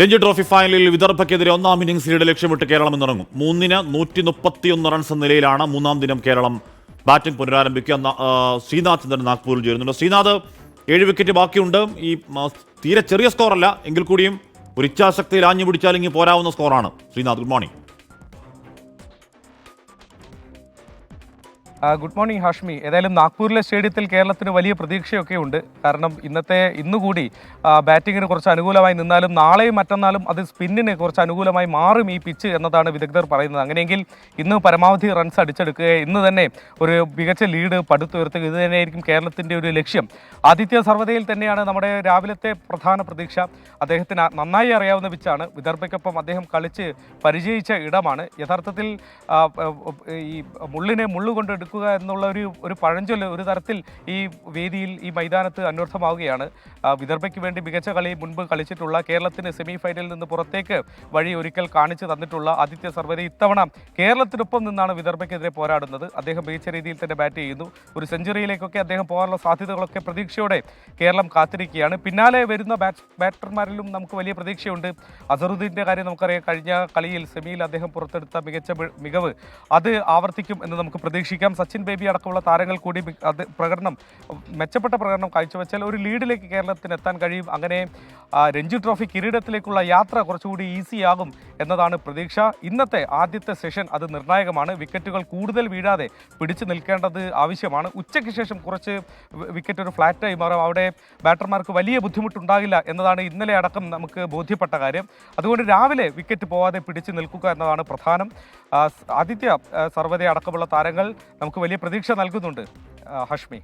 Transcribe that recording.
Ranji trophy ഫൈനലിൽ വിദർഭയ്ക്കെതിരെ ഒന്നാം innings lead ലക്ഷ്യമിട്ട് കേരളം ഇന്നിറങ്ങും. 3-ന് 131 റൺസ് എന്ന നിലയിലാണ് മൂന്നാം ദിനം കേരളം ബാറ്റിംഗ് പുനരാരംഭിക്കുക. ശ്രീനാഥ് ചന്ദ്രൻ നാഗ്പൂരിൽ ചേരുന്നുണ്ട്. ശ്രീനാഥ്, 7 വിക്കറ്റ് ബാക്കിയുണ്ട്. ഈ തീരെ ചെറിയ സ്കോറല്ല, എങ്കിൽ കൂടിയും ഒരു ഇച്ഛാശക്തിയിൽ ആഞ്ഞു പിടിച്ചാൽ ഇങ്ങനെ പോരാവുന്ന സ്കോറാണ്. Srinath, good morning. Good morning Hashmi. ഏതായാലും നാഗ്പൂരിലെ സ്റ്റേഡിയത്തിൽ കേരളത്തിന് വലിയ പ്രതീക്ഷയൊക്കെ ഉണ്ട്. കാരണം ഇന്നുകൂടി ബാറ്റിങ്ങിന് കുറച്ച് അനുകൂലമായി നിന്നാലും നാളെയും മറ്റന്നാളും അത് സ്പിന്നിന് കുറച്ച് അനുകൂലമായി മാറും ഈ പിച്ച് എന്നതാണ് വിദഗ്ധർ പറയുന്നത്. അങ്ങനെയെങ്കിൽ ഇന്ന് പരമാവധി റൺസ് അടിച്ചെടുക്കുക, ഇന്ന് തന്നെ ഒരു മികച്ച ലീഡ് പടുത്തുയർത്തുക, ഇത് തന്നെയായിരിക്കും കേരളത്തിൻ്റെ ഒരു ലക്ഷ്യം. ആദിത്യ സർവ്വതയിൽ തന്നെയാണ് നമ്മുടെ രാവിലത്തെ പ്രധാന പ്രതീക്ഷ. അദ്ദേഹത്തിന് നന്നായി അറിയാവുന്ന പിച്ചാണ്. വിദർഭയ്ക്കൊപ്പം അദ്ദേഹം കളിച്ച് പരിചയിച്ച ഇടമാണ്. യഥാർത്ഥത്തിൽ ഈ മുള്ളിനെ മുള്ളുകൊണ്ട് എടുക്കുക എന്നുള്ള ഒരു പഴഞ്ചൊല്ല് ഒരു തരത്തിൽ ഈ വേദിയിൽ, ഈ മൈതാനത്ത് അന്വർത്ഥമാവുകയാണ്. വിദർഭയ്ക്ക് വേണ്ടി മികച്ച കളി മുൻപ് കളിച്ചിട്ടുള്ള, കേരളത്തിന് സെമി ഫൈനലിൽ നിന്ന് പുറത്തേക്ക് വഴി ഒരിക്കൽ കാണിച്ചു തന്നിട്ടുള്ള ആദിത്യ സർവ്വതി ഇത്തവണ കേരളത്തിനൊപ്പം നിന്നാണ് വിദർഭയ്ക്കെതിരെ പോരാടുന്നത്. അദ്ദേഹം മികച്ച രീതിയിൽ തന്നെ ബാറ്റ് ചെയ്യുന്നു. ഒരു സെഞ്ചുറിയിലേക്കൊക്കെ അദ്ദേഹം പോകാനുള്ള സാധ്യതകളൊക്കെ പ്രതീക്ഷയോടെ കേരളം കാത്തിരിക്കുകയാണ്. പിന്നാലെ വരുന്ന ബാറ്റർമാരിലും നമുക്ക് വലിയ പ്രതീക്ഷയുണ്ട്. അസറുദ്ദീൻ്റെ കാര്യം നമുക്കറിയാം. കഴിഞ്ഞ കളിയിൽ സെമിയിൽ അദ്ദേഹം പുറത്തെടുത്ത മികവ് അത് ആവർത്തിക്കും എന്ന് നമുക്ക് പ്രതീക്ഷിക്കാം. സച്ചിൻ ബേബി അടക്കമുള്ള താരങ്ങൾ കൂടി മെച്ചപ്പെട്ട പ്രകടനം കാഴ്ചവെച്ചാൽ ഒരു ലീഡിലേക്ക് കേരളത്തിന് എത്താൻ കഴിയും. അങ്ങനെ രഞ്ജി ട്രോഫി കിരീടത്തിലേക്കുള്ള യാത്ര കുറച്ചുകൂടി ഈസിയാകും എന്നതാണ് പ്രതീക്ഷ. ഇന്നത്തെ ആദ്യത്തെ സെഷൻ അത് നിർണായകമാണ്. വിക്കറ്റുകൾ കൂടുതൽ വീഴാതെ പിടിച്ചു നിൽക്കേണ്ടത് ആവശ്യമാണ്. ഉച്ചയ്ക്ക് ശേഷം കുറച്ച് വിക്കറ്റ് ഒരു ഫ്ലാറ്റായി മാറും. അവിടെ ബാറ്റർമാർക്ക് വലിയ ബുദ്ധിമുട്ടുണ്ടാകില്ല എന്നതാണ് ഇന്നലെ അടക്കം നമുക്ക് ബോധ്യപ്പെട്ട കാര്യം. അതുകൊണ്ട് രാവിലെ വിക്കറ്റ് പോവാതെ പിടിച്ചു നിൽക്കുക എന്നതാണ് പ്രധാനം. ആദിത്യ സർവ്വത അടക്കമുള്ള താരങ്ങൾ നമുക്ക് വലിയ പ്രതീക്ഷ നൽകുന്നുണ്ട് ഹാഷ്മി.